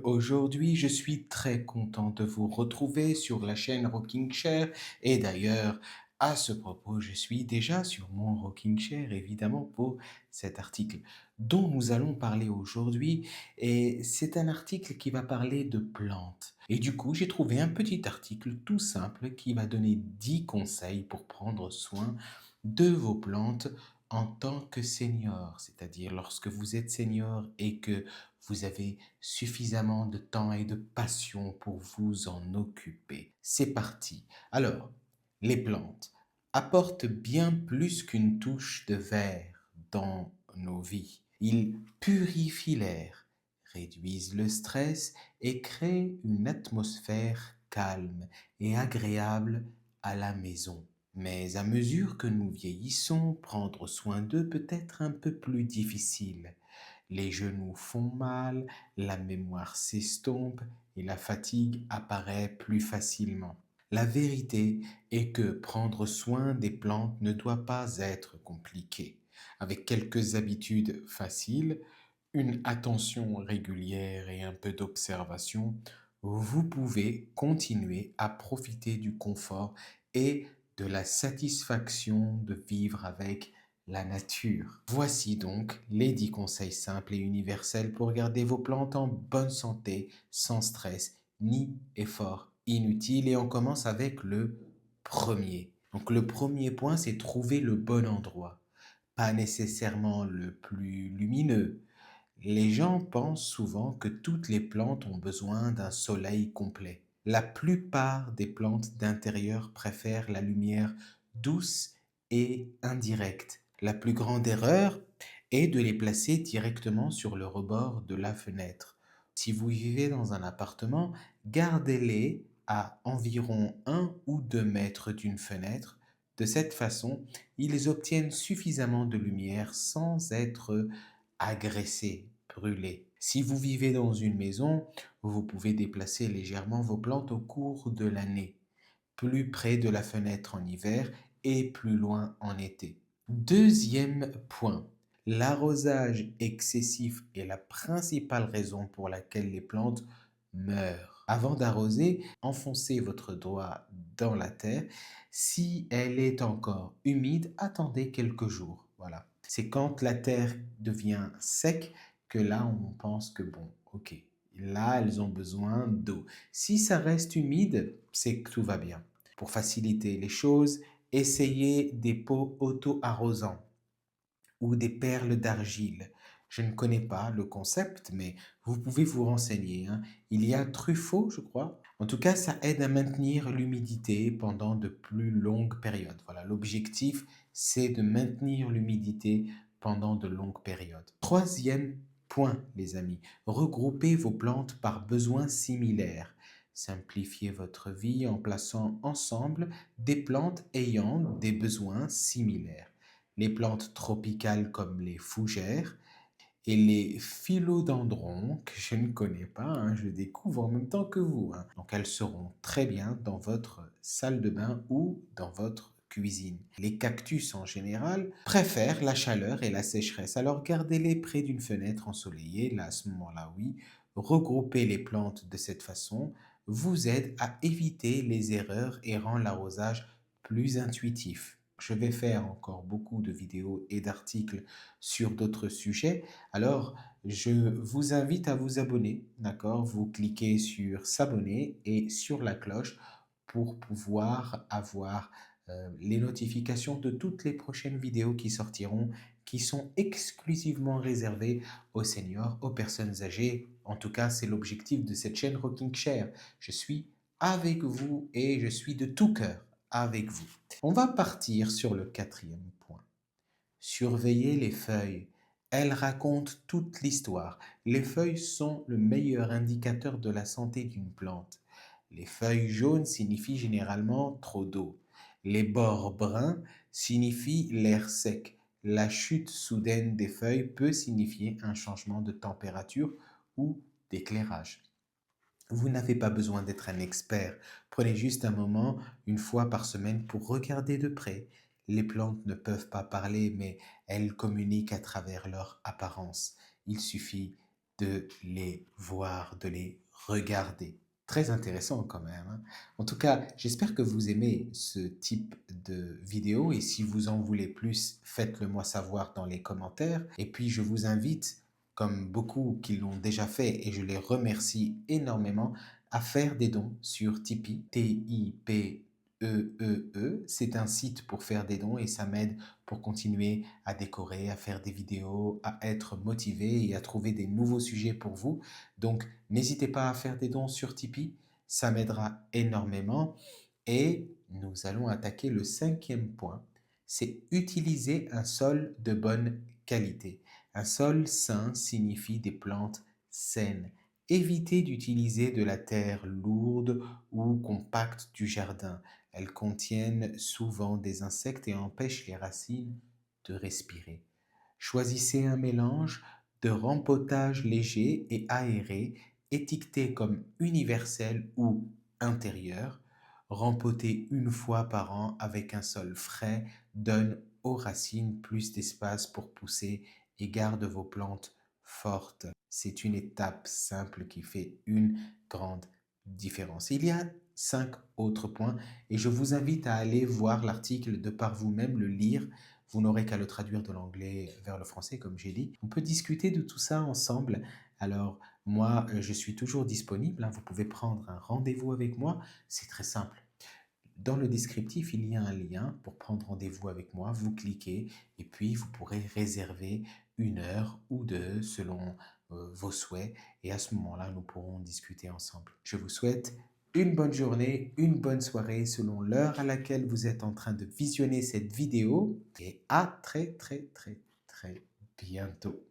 Aujourd'hui, je suis très content de vous retrouver sur la chaîne Rocking Chair et d'ailleurs, à ce propos, je suis déjà sur mon Rocking Chair évidemment pour cet article dont nous allons parler aujourd'hui et c'est un article qui va parler de plantes. Et du coup, j'ai trouvé un petit article tout simple qui va donner 10 conseils pour prendre soin de vos plantes en tant que senior, c'est-à-dire lorsque vous êtes senior et que vous avez suffisamment de temps et de passion pour vous en occuper. C'est parti. Alors, les plantes apportent bien plus qu'une touche de verre dans nos vies. Ils purifient l'air, réduisent le stress et créent une atmosphère calme et agréable à la maison. Mais à mesure que nous vieillissons, prendre soin d'eux peut être un peu plus difficile. Les genoux font mal, la mémoire s'estompe et la fatigue apparaît plus facilement. La vérité est que prendre soin des plantes ne doit pas être compliqué. Avec quelques habitudes faciles, une attention régulière et un peu d'observation, vous pouvez continuer à profiter du confort et de la satisfaction de vivre avec la nature. Voici donc les 10 conseils simples et universels pour garder vos plantes en bonne santé, sans stress ni effort inutile. Et on commence avec le premier. Donc le premier point, c'est trouver le bon endroit. Pas nécessairement le plus lumineux. Les gens pensent souvent que toutes les plantes ont besoin d'un soleil complet. La plupart des plantes d'intérieur préfèrent la lumière douce et indirecte. La plus grande erreur est de les placer directement sur le rebord de la fenêtre. Si vous vivez dans un appartement, gardez-les à environ 1 ou 2 mètres d'une fenêtre. De cette façon, ils obtiennent suffisamment de lumière sans être agressés, brûlés. Si vous vivez dans une maison, vous pouvez déplacer légèrement vos plantes au cours de l'année, plus près de la fenêtre en hiver et plus loin en été. Deuxième point, l'arrosage excessif est la principale raison pour laquelle les plantes meurent. Avant d'arroser, enfoncez votre doigt dans la terre. Si elle est encore humide, attendez quelques jours. Voilà. C'est quand la terre devient sec que là on pense que bon, ok, là elles ont besoin d'eau. Si ça reste humide, c'est que tout va bien. Pour faciliter les choses, essayez des pots auto-arrosants ou des perles d'argile. Je ne connais pas le concept, mais vous pouvez vous renseigner, hein. Il y a Truffaut, je crois. En tout cas, ça aide à maintenir l'humidité pendant de plus longues périodes. Voilà, l'objectif, c'est de maintenir l'humidité pendant de longues périodes. Troisième point, les amis, regroupez vos plantes par besoins similaires. Simplifiez votre vie en plaçant ensemble des plantes ayant des besoins similaires. Les plantes tropicales comme les fougères et les philodendrons, que je ne connais pas, hein, je découvre en même temps que vous, hein. Donc elles seront très bien dans votre salle de bain ou dans votre cuisine. Les cactus en général préfèrent la chaleur et la sécheresse, alors gardez-les près d'une fenêtre ensoleillée. Là, à ce moment-là, oui, regrouper les plantes de cette façon vous aide à éviter les erreurs et rend l'arrosage plus intuitif. Je vais faire encore beaucoup de vidéos et d'articles sur d'autres sujets. Alors, je vous invite à vous abonner, d'accord? Vous cliquez sur s'abonner et sur la cloche pour pouvoir avoir les notifications de toutes les prochaines vidéos qui sortiront, qui sont exclusivement réservées aux seniors, aux personnes âgées. En tout cas, c'est l'objectif de cette chaîne Rocking Chair. Je suis avec vous et je suis de tout cœur avec vous. On va partir sur le quatrième point. Surveillez les feuilles. Elles racontent toute l'histoire. Les feuilles sont le meilleur indicateur de la santé d'une plante. Les feuilles jaunes signifient généralement trop d'eau. Les bords bruns signifient l'air sec. La chute soudaine des feuilles peut signifier un changement de température ou d'éclairage. Vous n'avez pas besoin d'être un expert. Prenez juste un moment, une fois par semaine, pour regarder de près. Les plantes ne peuvent pas parler, mais elles communiquent à travers leur apparence. Il suffit de les voir, de les regarder. Très intéressant quand même, hein. En tout cas, j'espère que vous aimez ce type de vidéo et si vous en voulez plus, faites-le moi savoir dans les commentaires. Et puis, je vous invite, comme beaucoup qui l'ont déjà fait et je les remercie énormément, à faire des dons sur Tipeee, T-I-P-E-E-E. C'est un site pour faire des dons et ça m'aide pour continuer à décorer, à faire des vidéos, à être motivé et à trouver des nouveaux sujets pour vous. Donc, n'hésitez pas à faire des dons sur Tipeee, ça m'aidera énormément. Et nous allons attaquer le cinquième point, c'est utiliser un sol de bonne qualité. Un sol sain signifie des plantes saines. Évitez d'utiliser de la terre lourde ou compacte du jardin. Elles contiennent souvent des insectes et empêchent les racines de respirer. Choisissez un mélange de rempotage léger et aéré, étiqueté comme universel ou intérieur. Rempoter une fois par an avec un sol frais donne aux racines plus d'espace pour pousser et garde vos plantes fortes. C'est une étape simple qui fait une grande différence. Il y a 5 autres points et je vous invite à aller voir l'article de par vous-même, le lire. Vous n'aurez qu'à le traduire de l'anglais vers le français, comme j'ai dit. On peut discuter de tout ça ensemble. Alors, moi, je suis toujours disponible, hein. Vous pouvez prendre un rendez-vous avec moi. C'est très simple. Dans le descriptif, il y a un lien pour prendre rendez-vous avec moi. Vous cliquez et puis vous pourrez réserver une heure ou deux selon vos souhaits. Et à ce moment-là, nous pourrons discuter ensemble. Je vous souhaite une bonne journée, une bonne soirée selon l'heure à laquelle vous êtes en train de visionner cette vidéo. Et à très très très très bientôt.